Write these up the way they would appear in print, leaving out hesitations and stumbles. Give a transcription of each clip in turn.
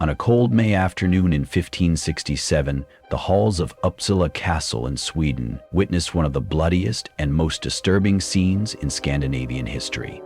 On a cold May afternoon in 1567, the halls of Uppsala Castle in Sweden witnessed one of the bloodiest and most disturbing scenes in Scandinavian history.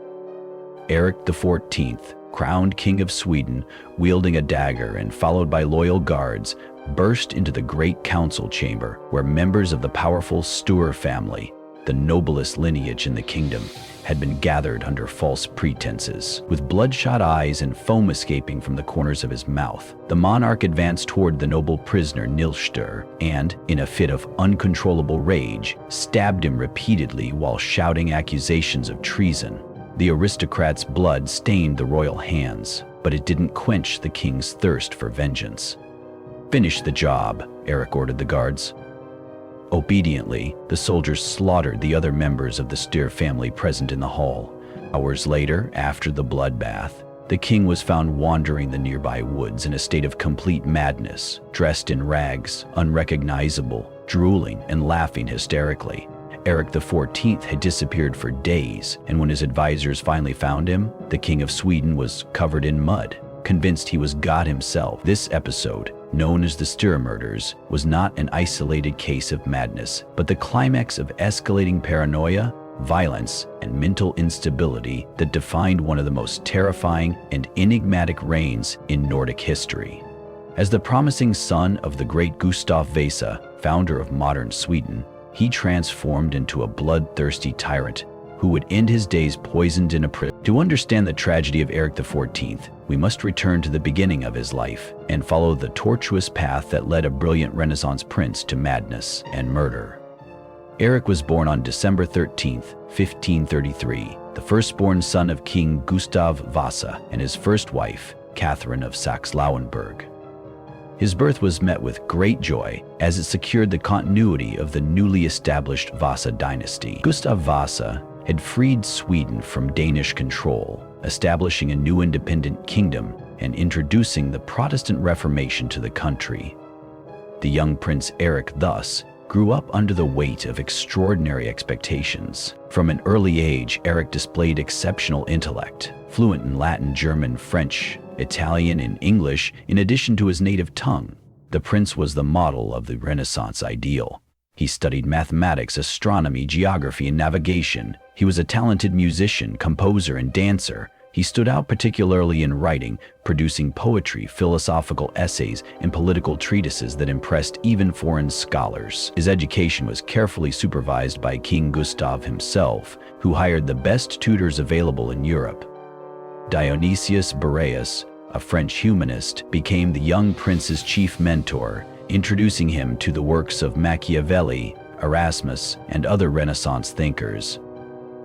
Eric XIV, crowned King of Sweden, wielding a dagger and followed by loyal guards, burst into the great council chamber where members of the powerful Sture family, the noblest lineage in the kingdom, had been gathered under false pretenses. With bloodshot eyes and foam escaping from the corners of his mouth, the monarch advanced toward the noble prisoner Sture and, in a fit of uncontrollable rage, stabbed him repeatedly while shouting accusations of treason. The aristocrat's blood stained the royal hands, but it didn't quench the king's thirst for vengeance. "Finish the job," Eric ordered the guards. Obediently, the soldiers slaughtered the other members of the Sture family present in the hall. Hours later, after the bloodbath, the king was found wandering the nearby woods in a state of complete madness, dressed in rags, unrecognizable, drooling and laughing hysterically. Eric XIV had disappeared for days, and when his advisors finally found him, the King of Sweden was covered in mud, convinced he was God himself. This episode, known as the Sture murders, was not an isolated case of madness, but the climax of escalating paranoia, violence, and mental instability that defined one of the most terrifying and enigmatic reigns in Nordic history. As the promising son of the great Gustav Vasa, founder of modern Sweden, he transformed into a bloodthirsty tyrant who would end his days poisoned in a prison. To understand the tragedy of Eric XIV, we must return to the beginning of his life and follow the tortuous path that led a brilliant Renaissance prince to madness and murder. Eric was born on December 13, 1533, the firstborn son of King Gustav Vasa and his first wife, Catherine of Saxe-Lauenburg. His birth was met with great joy as it secured the continuity of the newly established Vasa dynasty. Gustav Vasa had freed Sweden from Danish control, establishing a new independent kingdom and introducing the Protestant Reformation to the country. The young Prince Eric thus grew up under the weight of extraordinary expectations. From an early age, Eric displayed exceptional intellect, fluent in Latin, German, French, Italian, and English, in addition to his native tongue. The prince was the model of the Renaissance ideal. He studied mathematics, astronomy, geography, and navigation. He was a talented musician, composer, and dancer. He stood out particularly in writing, producing poetry, philosophical essays, and political treatises that impressed even foreign scholars. His education was carefully supervised by King Gustav himself, who hired the best tutors available in Europe. Dionysius Boreas, a French humanist, became the young prince's chief mentor, introducing him to the works of Machiavelli, Erasmus, and other Renaissance thinkers.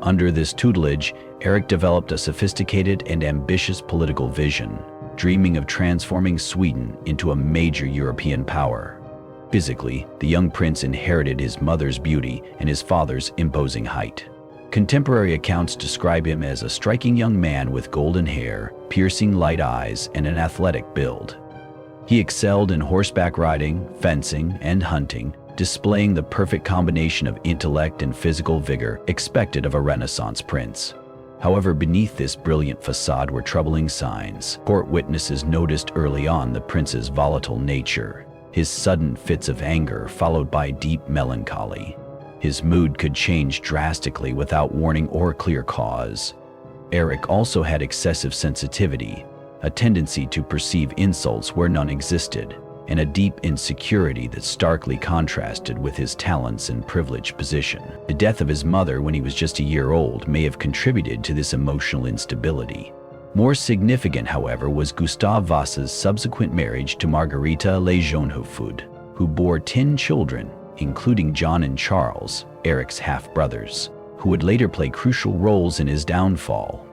Under this tutelage, Eric developed a sophisticated and ambitious political vision, dreaming of transforming Sweden into a major European power. Physically, the young prince inherited his mother's beauty and his father's imposing height. Contemporary accounts describe him as a striking young man with golden hair, piercing light eyes, and an athletic build. He excelled in horseback riding, fencing, and hunting, displaying the perfect combination of intellect and physical vigor expected of a Renaissance prince. However, beneath this brilliant facade were troubling signs. Court witnesses noticed early on the prince's volatile nature, his sudden fits of anger followed by deep melancholy. His mood could change drastically without warning or clear cause. Eric also had excessive sensitivity, a tendency to perceive insults where none existed, and a deep insecurity that starkly contrasted with his talents and privileged position. The death of his mother when he was just a year old may have contributed to this emotional instability. More significant, however, was Gustav Vasa's subsequent marriage to Margareta Leijonhufvud, who bore 10 children, including John and Charles, Eric's half-brothers, who would later play crucial roles in his downfall.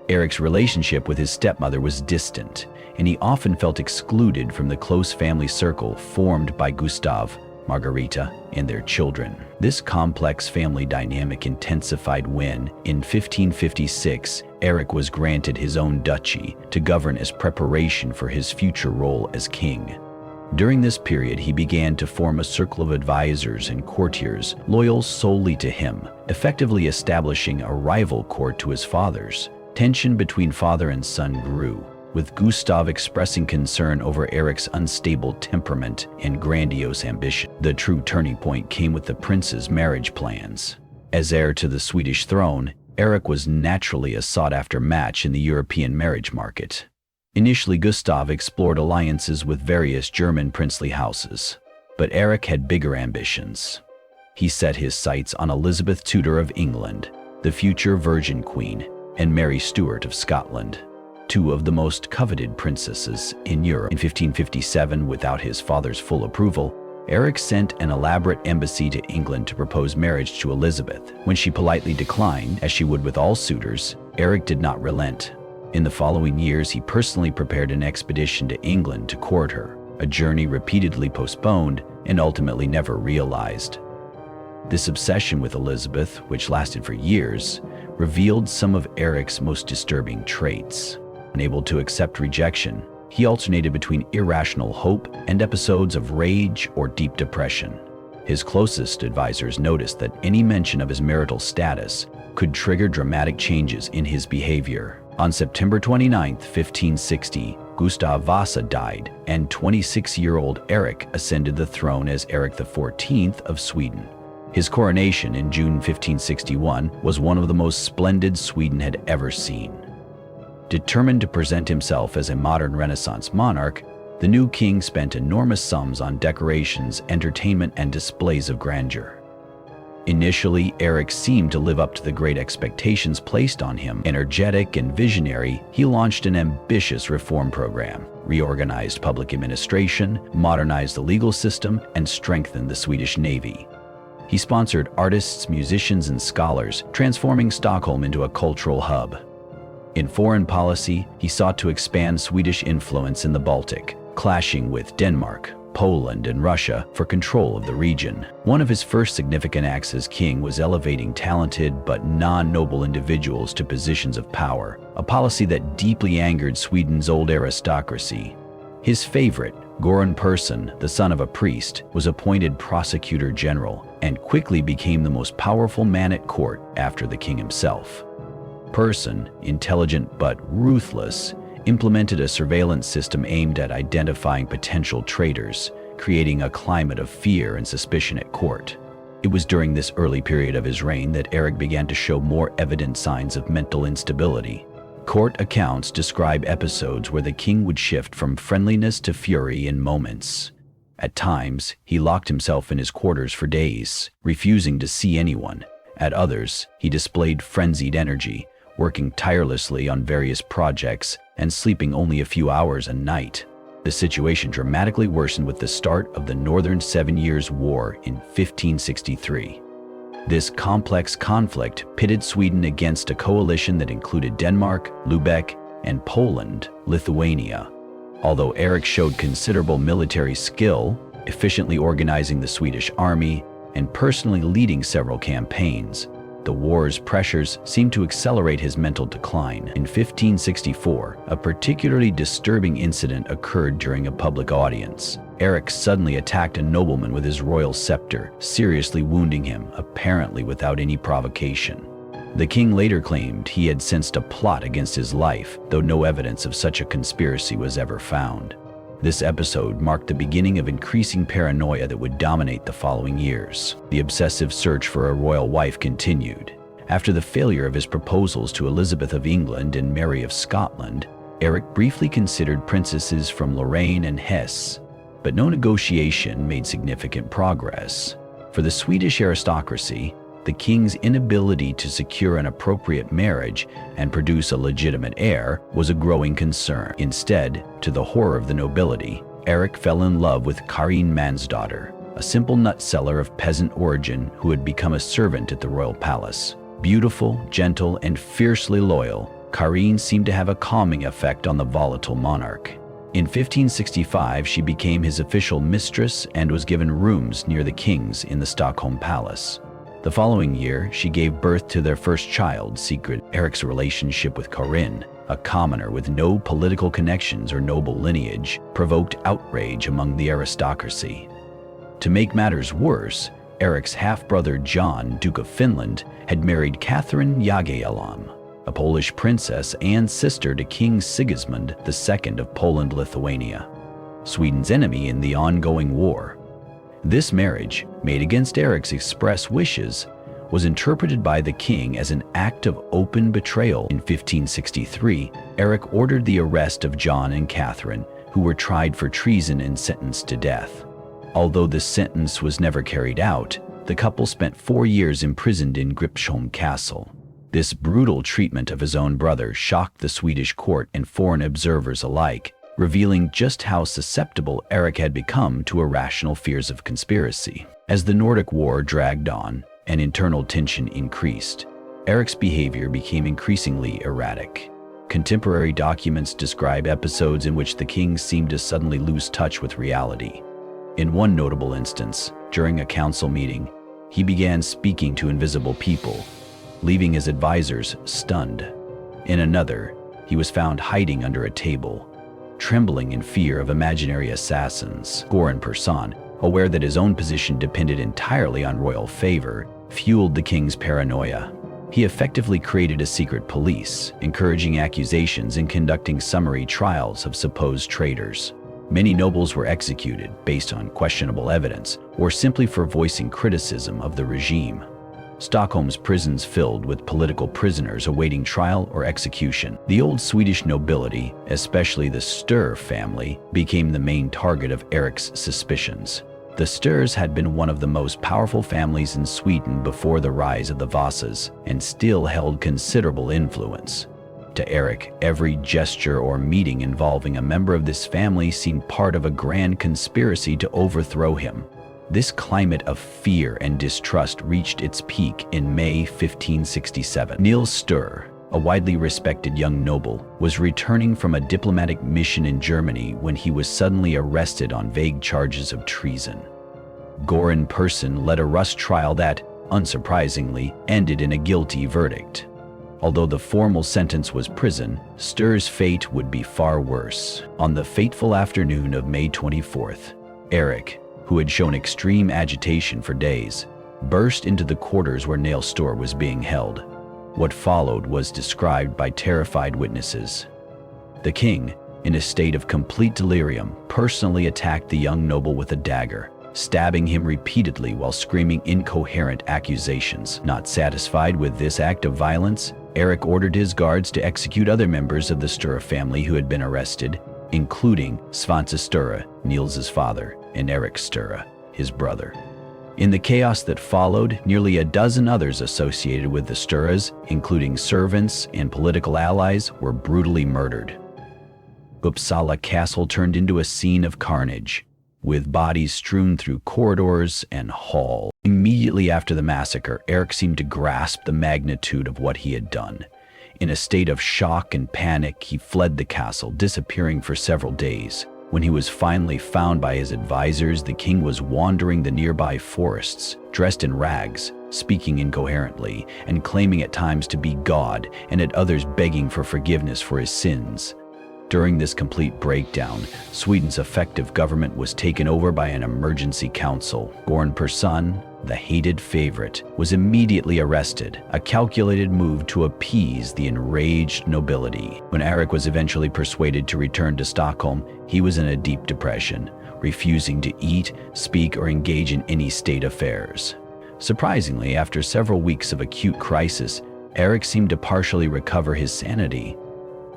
Eric's relationship with his stepmother was distant, and he often felt excluded from the close family circle formed by Gustav, Margareta, and their children. This complex family dynamic intensified when, in 1556, Eric was granted his own duchy to govern as preparation for his future role as king. During this period, he began to form a circle of advisors and courtiers loyal solely to him, effectively establishing a rival court to his father's. Tension between father and son grew, with Gustav expressing concern over Eric's unstable temperament and grandiose ambition. The true turning point came with the prince's marriage plans. As heir to the Swedish throne, Eric was naturally a sought-after match in the European marriage market. Initially, Gustav explored alliances with various German princely houses, but Eric had bigger ambitions. He set his sights on Elizabeth Tudor of England, the future Virgin Queen, and Mary Stuart of Scotland, two of the most coveted princesses in Europe. In 1557, without his father's full approval, Eric sent an elaborate embassy to England to propose marriage to Elizabeth. When she politely declined, as she would with all suitors, Eric did not relent. In the following years, he personally prepared an expedition to England to court her, a journey repeatedly postponed and ultimately never realized. This obsession with Elizabeth, which lasted for years, revealed some of Eric's most disturbing traits. Unable to accept rejection, he alternated between irrational hope and episodes of rage or deep depression. His closest advisors noticed that any mention of his marital status could trigger dramatic changes in his behavior. On September 29, 1560, Gustav Vasa died, and 26-year-old Eric ascended the throne as Eric XIV of Sweden. His coronation in June 1561 was one of the most splendid Sweden had ever seen. Determined to present himself as a modern Renaissance monarch, the new king spent enormous sums on decorations, entertainment, and displays of grandeur. Initially, Eric seemed to live up to the great expectations placed on him. Energetic and visionary, he launched an ambitious reform program, reorganized public administration, modernized the legal system, and strengthened the Swedish Navy. He sponsored artists, musicians, and scholars, transforming Stockholm into a cultural hub. In foreign policy, he sought to expand Swedish influence in the Baltic, clashing with Denmark, Poland, and Russia for control of the region. One of his first significant acts as king was elevating talented but non-noble individuals to positions of power, a policy that deeply angered Sweden's old aristocracy. His favorite, Göran Persson, the son of a priest, was appointed prosecutor general and quickly became the most powerful man at court after the king himself. Persson, intelligent but ruthless, implemented a surveillance system aimed at identifying potential traitors, creating a climate of fear and suspicion at court. It was during this early period of his reign that Eric began to show more evident signs of mental instability. Court accounts describe episodes where the king would shift from friendliness to fury in moments. At times, he locked himself in his quarters for days, refusing to see anyone. At others, he displayed frenzied energy, working tirelessly on various projects and sleeping only a few hours a night. The situation dramatically worsened with the start of the Northern 7 Years' War in 1563. This complex conflict pitted Sweden against a coalition that included Denmark, Lubeck, and Poland, Lithuania. Although Eric showed considerable military skill, efficiently organizing the Swedish army and personally leading several campaigns, the war's pressures seemed to accelerate his mental decline. In 1564, a particularly disturbing incident occurred during a public audience. Eric suddenly attacked a nobleman with his royal scepter, seriously wounding him, apparently without any provocation. The king later claimed he had sensed a plot against his life, though no evidence of such a conspiracy was ever found. This episode marked the beginning of increasing paranoia that would dominate the following years. The obsessive search for a royal wife continued. After the failure of his proposals to Elizabeth of England and Mary of Scotland, Eric briefly considered princesses from Lorraine and Hesse, but no negotiation made significant progress. For the Swedish aristocracy, the king's inability to secure an appropriate marriage and produce a legitimate heir was a growing concern. Instead, to the horror of the nobility, Eric fell in love with Karin Mansdotter, a simple nut seller of peasant origin who had become a servant at the royal palace. Beautiful, gentle, and fiercely loyal, Karin seemed to have a calming effect on the volatile monarch. In 1565, she became his official mistress and was given rooms near the king's in the Stockholm palace. The following year, she gave birth to their first child, Sigrid. Eric's relationship with Karin, a commoner with no political connections or noble lineage, provoked outrage among the aristocracy. To make matters worse, Eric's half-brother John, Duke of Finland, had married Catherine Jagiellon, a Polish princess and sister to King Sigismund II of Poland-Lithuania, Sweden's enemy in the ongoing war. This marriage, made against Eric's express wishes, was interpreted by the king as an act of open betrayal. In 1563, Eric ordered the arrest of John and Catherine, who were tried for treason and sentenced to death. Although the sentence was never carried out, the couple spent 4 years imprisoned in Gripsholm Castle. This brutal treatment of his own brother shocked the Swedish court and foreign observers alike, revealing just how susceptible Eric had become to irrational fears of conspiracy. As the Nordic War dragged on and internal tension increased, Eric's behavior became increasingly erratic. Contemporary documents describe episodes in which the king seemed to suddenly lose touch with reality. In one notable instance, during a council meeting, he began speaking to invisible people, leaving his advisors stunned. In another, he was found hiding under a table, trembling in fear of imaginary assassins. Cour in person, aware that his own position depended entirely on royal favor, fueled the king's paranoia. He effectively created a secret police, encouraging accusations and conducting summary trials of supposed traitors. Many nobles were executed based on questionable evidence or simply for voicing criticism of the regime. Stockholm's prisons filled with political prisoners awaiting trial or execution. The old Swedish nobility, especially the Sture family, became the main target of Eric's suspicions. The Stures had been one of the most powerful families in Sweden before the rise of the Vasas and still held considerable influence. To Eric, every gesture or meeting involving a member of this family seemed part of a grand conspiracy to overthrow him. This climate of fear and distrust reached its peak in May 1567. Niels Sture, a widely respected young noble, was returning from a diplomatic mission in Germany when he was suddenly arrested on vague charges of treason. Cour in person led a rush trial that, unsurprisingly, ended in a guilty verdict. Although the formal sentence was prison, Sture's fate would be far worse. On the fateful afternoon of May 24th, Eric, who had shown extreme agitation for days, burst into the quarters where Niels Sture was being held. What followed was described by terrified witnesses. The king, in a state of complete delirium, personally attacked the young noble with a dagger, stabbing him repeatedly while screaming incoherent accusations. Not satisfied with this act of violence, Eric ordered his guards to execute other members of the Sture family who had been arrested, including Svante Sture, Niels's father, and Eric Sture, his brother. In the chaos that followed, nearly a dozen others associated with the Stures, including servants and political allies, were brutally murdered. Uppsala Castle turned into a scene of carnage, with bodies strewn through corridors and halls. Immediately after the massacre, Eric seemed to grasp the magnitude of what he had done. In a state of shock and panic, he fled the castle, disappearing for several days. When he was finally found by his advisors, the king was wandering the nearby forests, dressed in rags, speaking incoherently, and claiming at times to be God, and at others begging for forgiveness for his sins. During this complete breakdown, Sweden's effective government was taken over by an emergency council. Cour in person, the hated favorite, was immediately arrested, a calculated move to appease the enraged nobility. When Eric was eventually persuaded to return to Stockholm, he was in a deep depression, refusing to eat, speak, or engage in any state affairs. Surprisingly, after several weeks of acute crisis, Eric seemed to partially recover his sanity.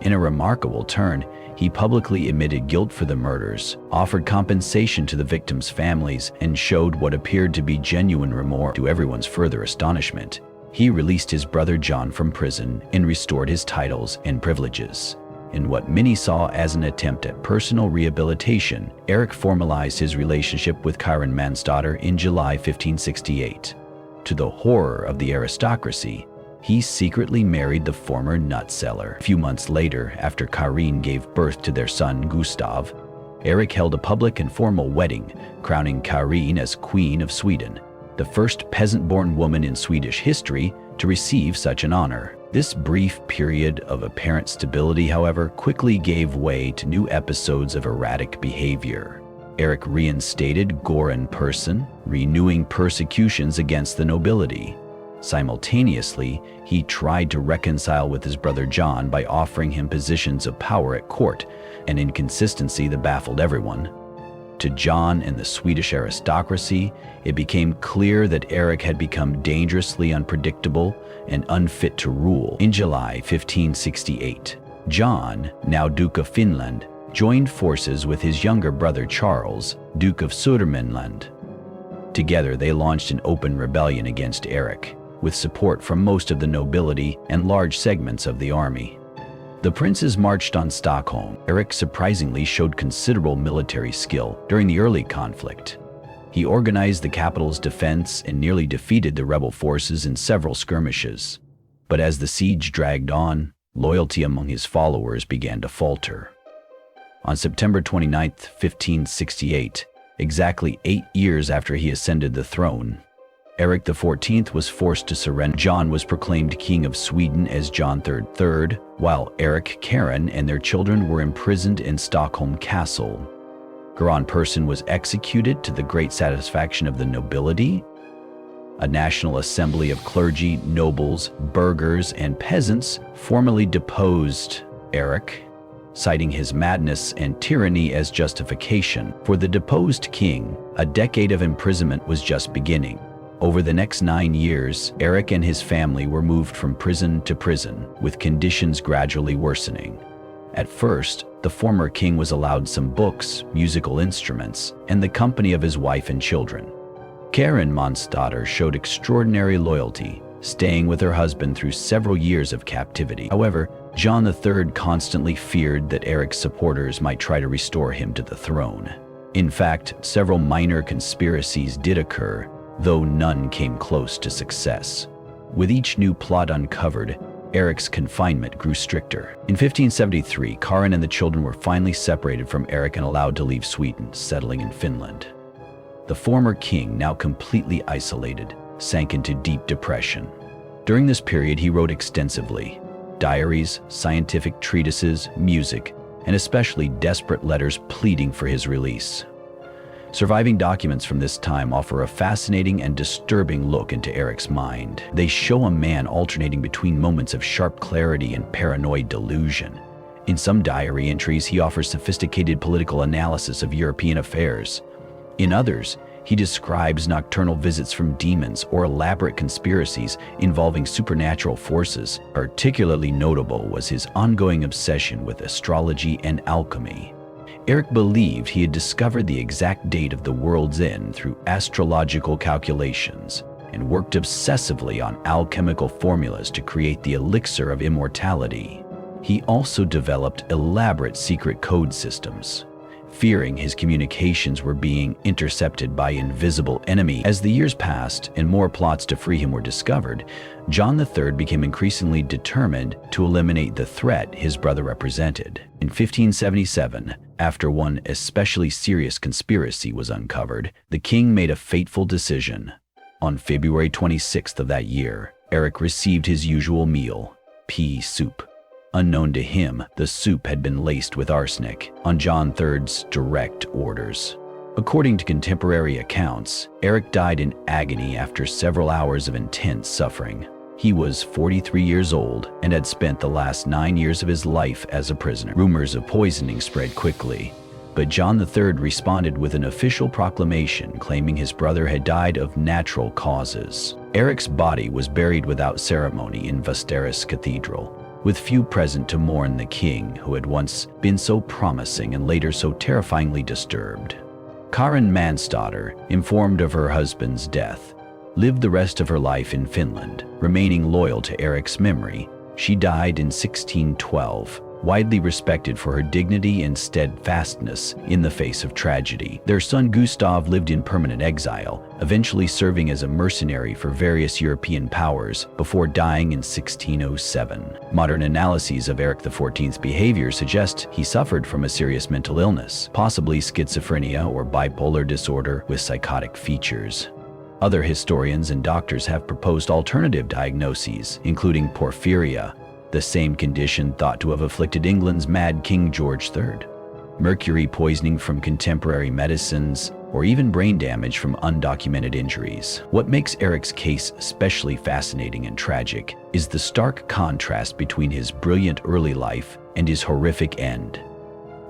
In a remarkable turn, he publicly admitted guilt for the murders, offered compensation to the victims' families, and showed what appeared to be genuine remorse. To everyone's further astonishment, he released his brother John from prison and restored his titles and privileges. In what many saw as an attempt at personal rehabilitation, Eric formalized his relationship with Karin Mansdotter in July 1568. To the horror of the aristocracy, he secretly married the former nut seller. A few months later, after Karin gave birth to their son Gustav, Eric held a public and formal wedding, crowning Karin as Queen of Sweden, the first peasant-born woman in Swedish history to receive such an honor. This brief period of apparent stability, however, quickly gave way to new episodes of erratic behavior. Eric reinstated Cour in person, renewing persecutions against the nobility. Simultaneously, he tried to reconcile with his brother John by offering him positions of power at court, an inconsistency that baffled everyone. To John and the Swedish aristocracy, it became clear that Eric had become dangerously unpredictable and unfit to rule. In July 1568, John, now Duke of Finland, joined forces with his younger brother Charles, Duke of Södermanland. Together they launched an open rebellion against Eric, with support from most of the nobility and large segments of the army. The princes marched on Stockholm. Eric surprisingly showed considerable military skill during the early conflict. He organized the capital's defense and nearly defeated the rebel forces in several skirmishes. But as the siege dragged on, loyalty among his followers began to falter. On September 29, 1568, exactly 8 years after he ascended the throne, Eric XIV was forced to surrender. John was proclaimed King of Sweden as John III, while Eric, Karen, and their children were imprisoned in Stockholm Castle. Göran Persson was executed to the great satisfaction of the nobility. A national assembly of clergy, nobles, burghers, and peasants formally deposed Eric, citing his madness and tyranny as justification. For the deposed king, a decade of imprisonment was just beginning. Over the next 9 years, Eric and his family were moved from prison to prison, with conditions gradually worsening. At first, the former king was allowed some books, musical instruments, and the company of his wife and children. Karen Mansdotter showed extraordinary loyalty, staying with her husband through several years of captivity. However, John III constantly feared that Eric's supporters might try to restore him to the throne. In fact, several minor conspiracies did occur, though none came close to success. With each new plot uncovered, Eric's confinement grew stricter. In 1573, Karin and the children were finally separated from Eric and allowed to leave Sweden, settling in Finland. The former king, now completely isolated, sank into deep depression. During this period, he wrote extensively: diaries, scientific treatises, music, and especially desperate letters pleading for his release. Surviving documents from this time offer a fascinating and disturbing look into Eric's mind. They show a man alternating between moments of sharp clarity and paranoid delusion. In some diary entries, he offers sophisticated political analysis of European affairs. In others, he describes nocturnal visits from demons or elaborate conspiracies involving supernatural forces. Particularly notable was his ongoing obsession with astrology and alchemy. Eric believed he had discovered the exact date of the world's end through astrological calculations and worked obsessively on alchemical formulas to create the elixir of immortality. He also developed elaborate secret code systems, fearing his communications were being intercepted by invisible enemies. As the years passed and more plots to free him were discovered, John III became increasingly determined to eliminate the threat his brother represented. In 1577, after one especially serious conspiracy was uncovered, the king made a fateful decision. On February 26th of that year, Eric received his usual meal, pea soup. Unknown to him, the soup had been laced with arsenic, on John III's direct orders. According to contemporary accounts, Eric died in agony after several hours of intense suffering. He was 43 years old and had spent the last 9 years of his life as a prisoner. Rumors of poisoning spread quickly, but John III responded with an official proclamation claiming his brother had died of natural causes. Eric's body was buried without ceremony in Västerås Cathedral, with few present to mourn the king who had once been so promising and later so terrifyingly disturbed. Karin Mansdotter, informed of her husband's death, lived the rest of her life in Finland, remaining loyal to Eric's memory. She died in 1612, widely respected for her dignity and steadfastness in the face of tragedy. Their son Gustav lived in permanent exile, eventually serving as a mercenary for various European powers before dying in 1607. Modern analyses of Eric XIV's behavior suggest he suffered from a serious mental illness, possibly schizophrenia or bipolar disorder with psychotic features. Other historians and doctors have proposed alternative diagnoses, including porphyria, the same condition thought to have afflicted England's mad King George III, mercury poisoning from contemporary medicines, or even brain damage from undocumented injuries. What makes Eric's case especially fascinating and tragic is the stark contrast between his brilliant early life and his horrific end.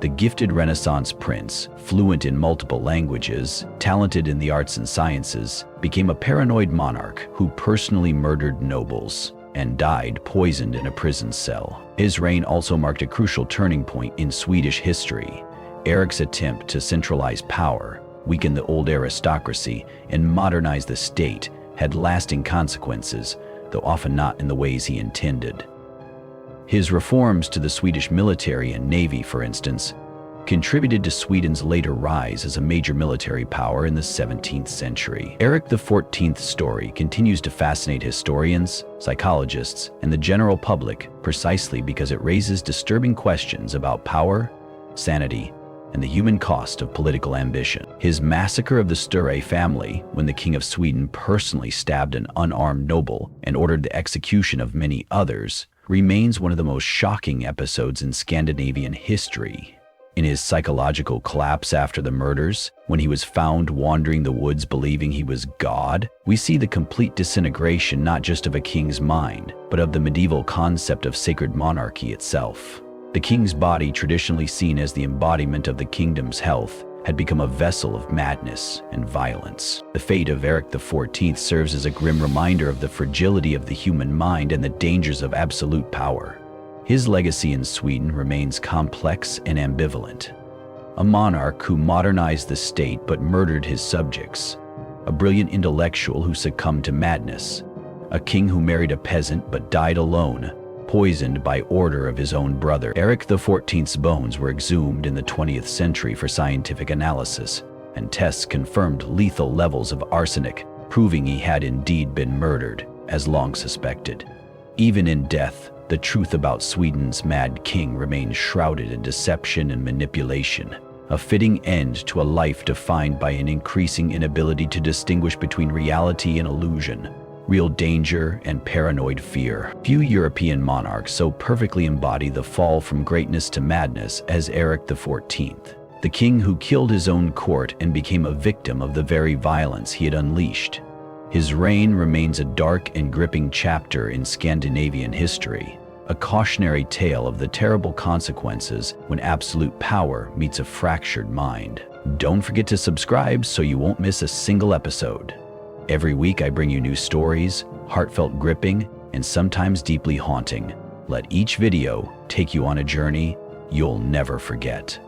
The gifted Renaissance prince, fluent in multiple languages, talented in the arts and sciences, became a paranoid monarch who personally murdered nobles and died poisoned in a prison cell. His reign also marked a crucial turning point in Swedish history. Eric's attempt to centralize power, weaken the old aristocracy, and modernize the state had lasting consequences, though often not in the ways he intended. His reforms to the Swedish military and navy, for instance, contributed to Sweden's later rise as a major military power in the 17th century. Eric XIV's story continues to fascinate historians, psychologists, and the general public precisely because it raises disturbing questions about power, sanity, and the human cost of political ambition. His massacre of the Sture family, when the King of Sweden personally stabbed an unarmed noble and ordered the execution of many others, remains one of the most shocking episodes in Scandinavian history. In his psychological collapse after the murders, when he was found wandering the woods believing he was God, we see the complete disintegration not just of a king's mind, but of the medieval concept of sacred monarchy itself. The king's body, traditionally seen as the embodiment of the kingdom's health, had become a vessel of madness and violence. The fate of Eric XIV serves as a grim reminder of the fragility of the human mind and the dangers of absolute power. His legacy in Sweden remains complex and ambivalent. A monarch who modernized the state but murdered his subjects, a brilliant intellectual who succumbed to madness, a king who married a peasant but died alone, poisoned by order of his own brother. Eric XIV's bones were exhumed in the 20th century for scientific analysis, and tests confirmed lethal levels of arsenic, proving he had indeed been murdered, as long suspected. Even in death, the truth about Sweden's mad king remains shrouded in deception and manipulation, a fitting end to a life defined by an increasing inability to distinguish between reality and illusion, real danger and paranoid fear. Few European monarchs so perfectly embody the fall from greatness to madness as Eric XIV, the king who killed his own court and became a victim of the very violence he had unleashed. His reign remains a dark and gripping chapter in Scandinavian history, a cautionary tale of the terrible consequences when absolute power meets a fractured mind. Don't forget to subscribe so you won't miss a single episode. Every week I bring you new stories, heartfelt, gripping, and sometimes deeply haunting. Let each video take you on a journey you'll never forget.